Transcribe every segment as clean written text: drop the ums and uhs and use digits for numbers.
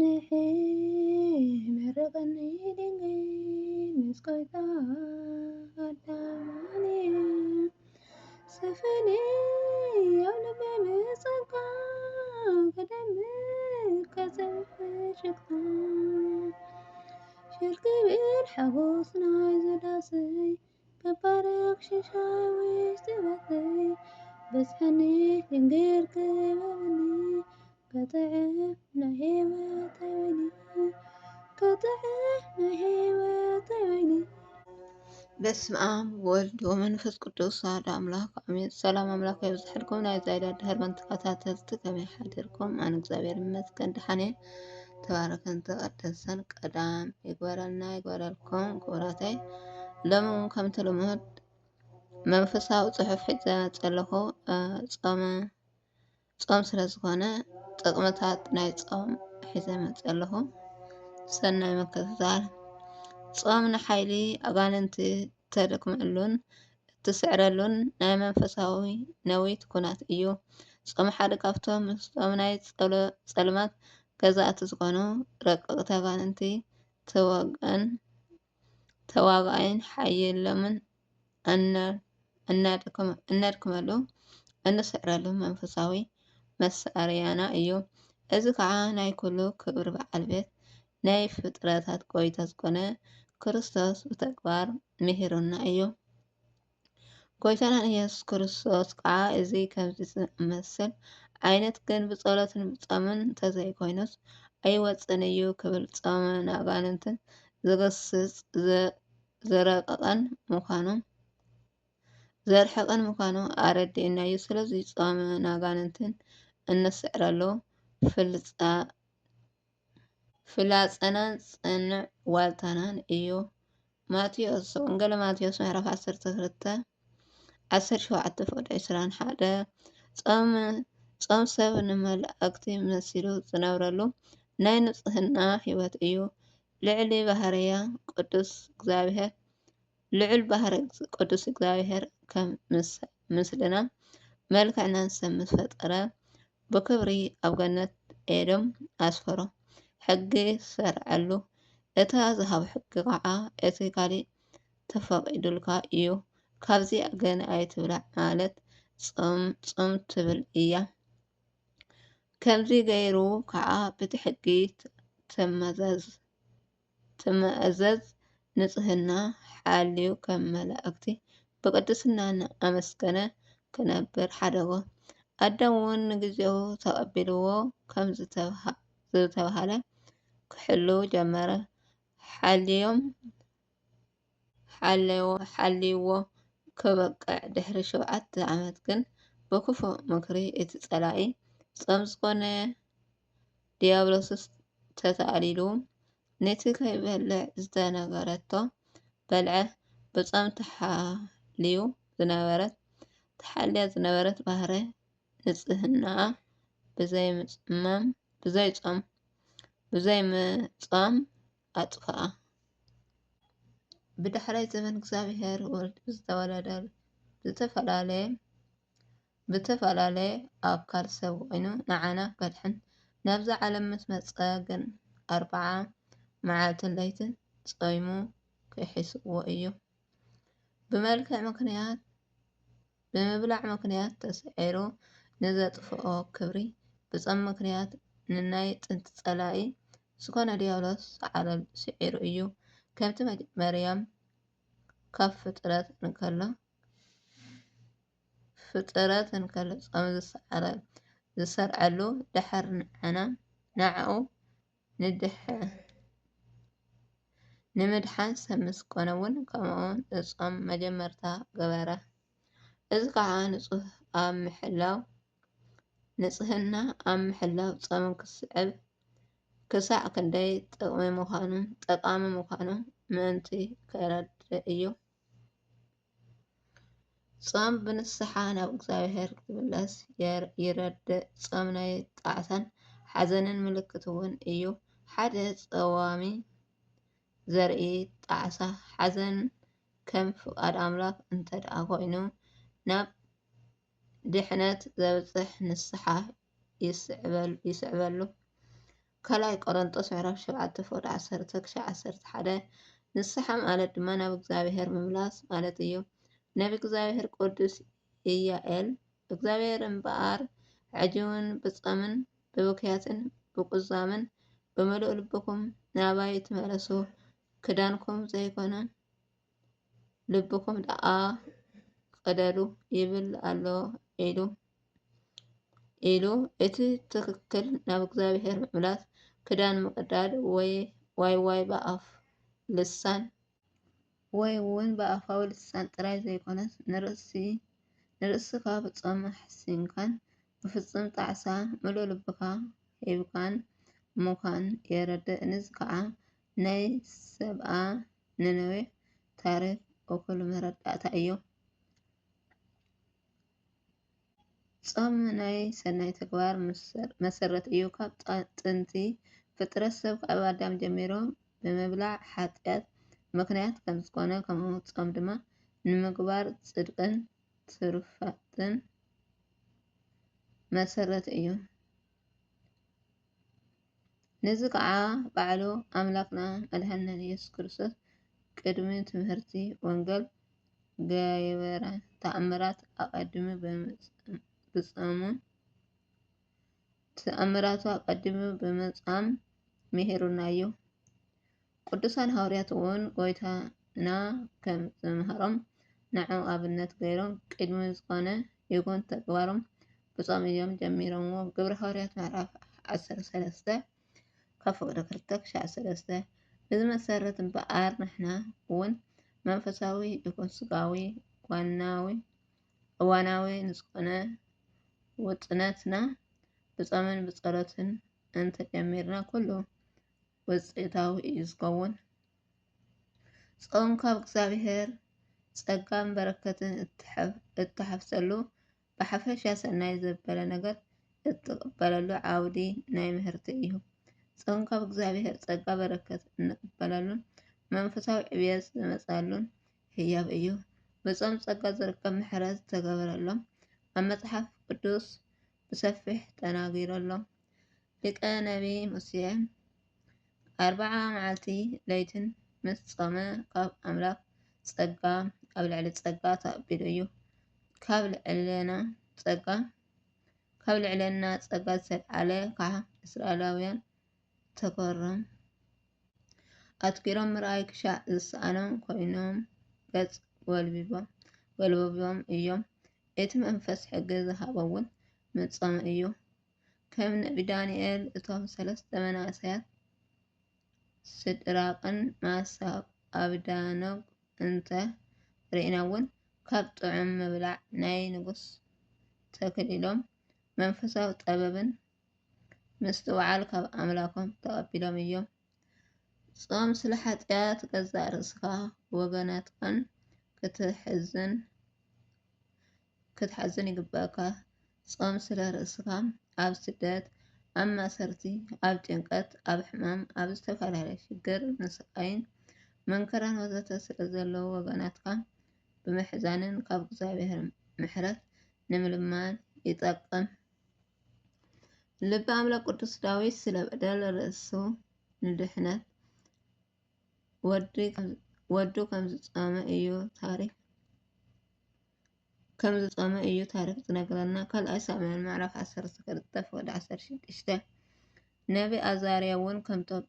نحي مرغني دنجي مسكويتا داماني سفني يوم بمسكا قدم كسف شكتا شركي بالحبوسنا زداسي كبارك ششاوي استبقي بس هني لنغير كبابني قطعه نهيوة ويني قطعه نهيوة ويني بسم الله ወልድ ወመንፈስ ቅዱስ አሐዱ አምላክ አሜን። ሰላም አምላክ ይብዛልኩም ናይ ዛይዳ ድህርመን ተከታተልቲ ከመይ ሓዲርኩም? ኣነ እግዚአብሔር ይመስገን ደሓነ ተባረከን ተቀደሰን ቀዳም ይግበረልና ይግበረልኩም ክቡራተይ ሎሚ ከም ተለመድ መንፈሳዊ ጽሑፍ ሒዘ መጸለኹ ጾም ስለ ዝኾነ ጥቅምታት ናይ ጾም ሒዘ መጸለኹ ሰናይ መከታተል ጾም ንሓይሊ ኣጋንንቲ ተደክመሉን እትስዕረሉን ናይ መንፈሳዊ ነዊት ኩናት እዩ። ጾም ሓደ ካብቶም ምስቶም ናይ ጸልማት ገዛእቲ ዝኾኑ ረቀቕቲ ኣጋንንቲ ተዋግኣይን ሓየሎምን እነድክመሉ እንስዕረሉ መንፈሳዊ መሳርያና እዩ። እዚ ከዓ ናይ ኩሉ ክብሪ በዓል ቤት ናይ ፍጥረታት ቆይታ ዝኾነ ክርስቶስ ብተግባር ምሂሩና እዩ። ጎይታና ኢየሱስ ክርስቶስ ከዓ እዚ ከምዚ ዝመስል ዓይነት ግን ብጸሎትን ብጾምን እንተዘይኮይኑስ ኣይወፅን እዩ ክብል ጾምን ኣጋንንትን ዝገስጽ ዘርሕቐን ምዃኑ ኣረዲእና እዩ። ስለዚ ጾምን ኣጋንንትን እንስዕረሉ ፍላጸናን ጽንዕ ዋልታናን እዩ። ማቴዎስ ወንጌል ማቴዎስ ምዕራፍ 17:21 ጾም ሰብ ንመላእክቲ መሲሉ ዝነብረሉ ናይ ንጽህና ህይወት እዩ። ልዑል ባህሪ እግዚአብሔር ከም ምስልና መልክዕናን ሰብ ምስ ፈጠረ ብክብሪ ኣብ ገነት ኤዶም ኣስፈሮ ሕጊ ሰርዐሉ እታ ዝሃብ ሕጊ ከዓ እቲ ካሊእ ተፈቒዱልካ እዩ። ካብዚኣ ግን ኣይትብላዕ ማለት ጾም ትብል እያ። ከምዚ ገይሩ ከዓ በቲ ሕጊ ትመእዘዝ ንጽህና ሓልዩ ከም መላእክቲ ብቅድስና ኣመስገነ ክነብር ሓደጎ። ኣዳም እውን ንግዚኡ ተቐቢልዎ ከም ዝተባሃለ ክሕሉ ጀመረ። ሓልይዎ ክበቅዕ ድሕሪ 7 ዓመት ግን ብክፉእ ምክሪ እቲ ጸላኢ ጾም ዝኾነ ዲያብሎስስ ተታሊሉ ነቲ ከይበልዕ ዝተነገረቶ በልዐ። ብጾም ተሓልያ ዝነበረት ባህረ ንጽህናኣ ብዘይ ምጻም ኣጥፍኣ። ብዳሕራይ ዘመን እግዚአብሔር ወልድ ብተፈላለየ ኣካል ሰብ ኮይኑ ንዓና ከድሕን ናብዛ ዓለም ምስ መጸ ግን 40 መዓልትን ለይትን ጾይሙ ክሒስዎ እዩ። ብምብላዕ ምክንያት ተስዒሩ ንዘጥፍኦ ክብሪ ብጾም ምክንያት ንናይ ጥንቲ ጸላኢ ዝኾነ ዲያብሎስ ዓለል ስዒሩ እዩ። ከምቲ መርያም ካብ ፍጥረት እንከሎ ጾም ዝሰርዐሉ ድሕር ንዓኡ ንምድሓን ሰብ ምስ ኮነ እውን ከምኡውን እጾም መጀመርታ ገበረ። እዚ ከዓ ንጽህና ኣብ ምሕላው ጾምን ክሳዕ ክንደይ ጠቃሚ ምዃኑ ምእንቲ ከረድእ እዩ። ጾም ብንስሓ ናብ እግዚአብሔር ክምለስ ይረድእ። ጾም ናይ ጣዕሳን ሓዘንን ምልክት እውን እዩ። ሓደ ጸዋሚ ዘርኢ ጣዕሳ ሓዘን ከም ፍቃድ ኣምላክ እንተደኣ ኮይኑ ናብ ድሕነት ዘብጽሕ ንስሓ ይስዕበሉ። ካልኣይ ቆሮንጦስ ምዕራፍ 7 ፍቅዲ 10 ክሳብ 11 ንስሐ ማለት ድማ ናብ እግዚአብሔር ምምላስ ማለት እዩ። ነቢ እግዚአብሔር ቅዱስ ኢያኤል እግዚአብሔር እምበኣር ዕጅውን ብጾምን ብብክያትን ብቁዛምን ብምሉእ ልብኩም ናባይ ትመለሱ ክዳንኩም ዘይኮነ ልብኩም ደኣ ቅደዱ ይብል ኣሎ ኢሉ እቲ ትክክል ናብ እግዚአብሔር ምምላስ ክዳን ምቅዳድ ዋይ በኣፍ ልሳን ወይ እውን በኣፋዊ ልሳን ጥራይ ዘይኮነስ ንርእስካ ብጾም ሓሲንካን ብፍጹም ጣዕሳ ምሉእ ልብካ ሂብካን ምዃን የረድእ። እዚ ከዓ ናይ ሰብኣ ነነዌ ታሪክ እኩል መረዳእታ እዩ። ጾም ናይ ሰናይ ተግባር መሰረት እዩ። ካብ ጥንቲ ፍጥረት ሰብ ካብ ኣዳም ጀሚሮ ብምብላዕ ሓጢኣት ምክንያት ከም ዝኾነ ከምኡ ጾም ድማ ንምግባር ጽድቅን ትሩፋትን መሰረት እዩ። ነዚ ከዓ ባዕሉ ኣምላክና መድሃኒትና ኢየሱስ ክርስቶስ ቅድሚ ትምህርቲ ወንጌል ገይበረ ተኣምራት ኣቀዲሙ ብምጻም ምሂሩና እዩ። ቅዱሳን ሐዋርያት እውን ጎይታና ከም ዘምሃሮም ንዑ ኣብነት ገይሮም ቅድሚ ዝኾነ ይኩን ተግባሮም ብጾም እዮም ጀሚሮምዎ። ግብረ ሐዋርያት ምዕራፍ 13 ካብ ፍቅዲ 2 ክሳብ 13 እዚ መሰረት እምበኣር ንሕና እውን መንፈሳዊ ይኩን ስጋዊ እዋናዊ ንዝኾነ ውጥነትና ብጾምን ብጸሎትን እንተጀሚርና ኩሉ ውፅኢታዊ እዩ ዝኸውን። ጾም ካብ እግዚአብሔር ጸጋን በረከትን እትሓፍሰሉ ብሓፈሻ ሰናይ ዘበለ ነገር እትቕበለሉ ዓውዲ ናይ ምህርቲ እዩ። ጾም ካብ እግዚአብሔር ጸጋ በረከት እንቅበለሉን መንፈሳዊ ዕብየት ዝመጻሉን ህያብ እዩ። ብጾም ጸጋ ዝርከብ ምሕረት ዝተገበረሎም ኣብ መጽሓፍ ቅዱስ ብሰፊሕ ተናጊረሎም። ሊቀ ነቢይ ሙሴ 40 መዓልቲ ለይትን ምስ ጾመ ካብ ኣምላክ ጸጋ ኣብ ልዕሊ ጸጋ ተቐቢሉ እዩ። ካብ ልዕለና ጸጋ ዝተልዓለ ከዓ እስራኤላውያን ተገሮም ኣትኪሮም ምርኣይ ክሻዕ ዝሰኣኖም ኮይኖም ገጽ ወልቦም እዮም። እቲ መንፈስ ሕጊ ዝሃቦውን ምጾም እዩ። ከም ነቢ ዳንኤል እቶም 3 መናእሰያት ሲድራቅን ሚሳቅ አብደናጎ እንተ ርኢና እውን ካብ ጥዑም ምብላዕ ናይ ንጉስ ተክሊሎም መንፈሳዊ ጥበብን ምስትውዓል ካብ ኣምላኮም ተቐቢሎም እዮም። ጾም ስለ ኃጢአት ገዛእ ርእስካ ወገናትካን ክትሓዝን ይግባእካ። ጾም ስለ ርእስካ ኣብ ስደት፣ ኣብ ማሰርቲ፣ ኣብ ጭንቀት፣ ኣብ ሕማም፣ ኣብ ዝተፈላለየ ሽግር ንስቃይን መንከራን ወዘተ ስለ ዘለዉ ወገናትካ ብምሕዛንን ካብ እግዚአብሔር ምሕረት ንምልማን ይጠቅም። ልበ ኣምላክ ቅዱስ ዳዊት ስለ በደል ርእሱ ንድሕነት ወዱ ከም ዝጾመ እዩ ታሪክ ዝነግረና። ካልኣይ ሳሙኤል ምዕራፍ 12 ፍቅዲ 16 ነቢ ኣዛርያ እውን ከምቶም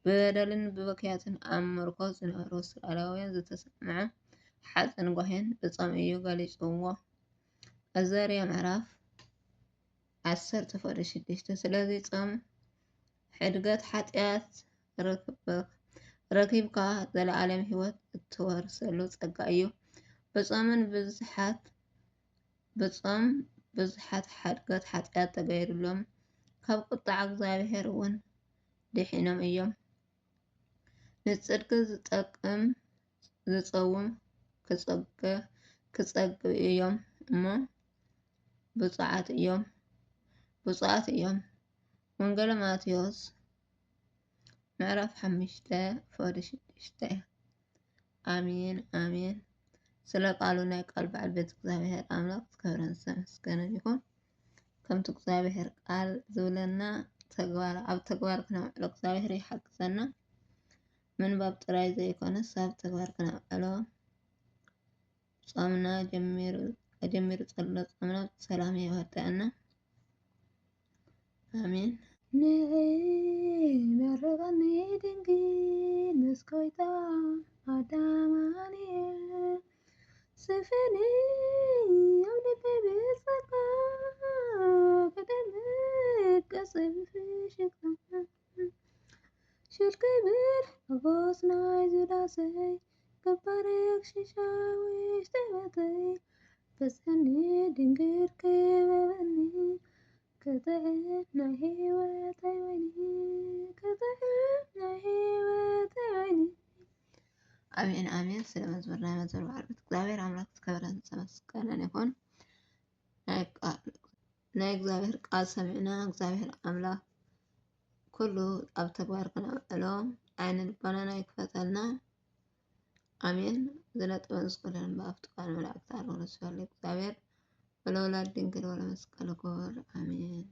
ብበደልን ብብክያትን ኣብ ምርኮ ዝነበሩ እስራኤላውያን ዝተሰምዐ ሓዘን ጓሂን ብጾም እዩ ገሊጽዎ። ኣዛርያ ምዕራፍ 10 ፍቅዲ 6 ስለዚ ጾም ሕድገት ኃጢአት ረኪብካ ዘለዓለም ህይወት እትወርሰሉ ጸጋ እዩ። ብጾም ብዙሓት ሓድገት ኃጢአት ተገይሩሎም ካብ ቁጣዕ እግዚአብሔር እውን ድሒኖም እዮም። ንጽድቂ ዝጸውም ክጸግብ እዮም እሞ ብፁዓት እዮም። ወንጌል ማቴዎስ ምዕራፍ 5 ፍቅዲ 6 አሜን አሜን። ስለ ቃሉ ናይ ቃል ባለቤት እግዚአብሔር ኣምላክ ክብርን ተመስገነ ይሁን። ከምቲ እግዚአብሔር ቃል ዝብለና ኣብ ተግባር ክነውዕሎ እግዚአብሔር ይሓግዘና። ምንባብ ጥራይ ዘይኮነስ ኣብ ተግባር ክነውዕሎ ጾምና ጀሚሩ ዘሎ ጾምና ብሰላም ይወድአና። አሜን። መረቐኒ ድንግል መስኮይታ አዳማንኤል ስፍኒ ኣብ ልበይ ብጸጋ ከደምቅ ቀጽይ ብፍሽክታ ሽልክብል ኣጎስ ናይ ዝዳሰይ ገባረክ ሽሻዊሽ ተበተይ በጸኒ ድንግል ክበበኒ ከጥዕም ናይ ህይወተይ ወይኒ ከጥዕም ናይ ህይወተይ ወይኒ። አሜን አሜን። ስለ መዝሙርና መዝሙር ባርኩት። እግዚአብሔር አምላክ ተከብረን ተመስገነን ይሁን። ናይ እግዚአብሔር ቃል ሰሚዕና እግዚአብሔር አምላክ ኩሉ ኣብ ተግባር ክነውዕሎ ዓይነ ልቦናና ይክፈተልና። አሜን። ዝነጥበን ዝኮነን በአፍቲ ቃል መላእክት አርጎ እግዚአብሔር ወለወላድ ድንግል ወለመስቀል ክቡር አሜን።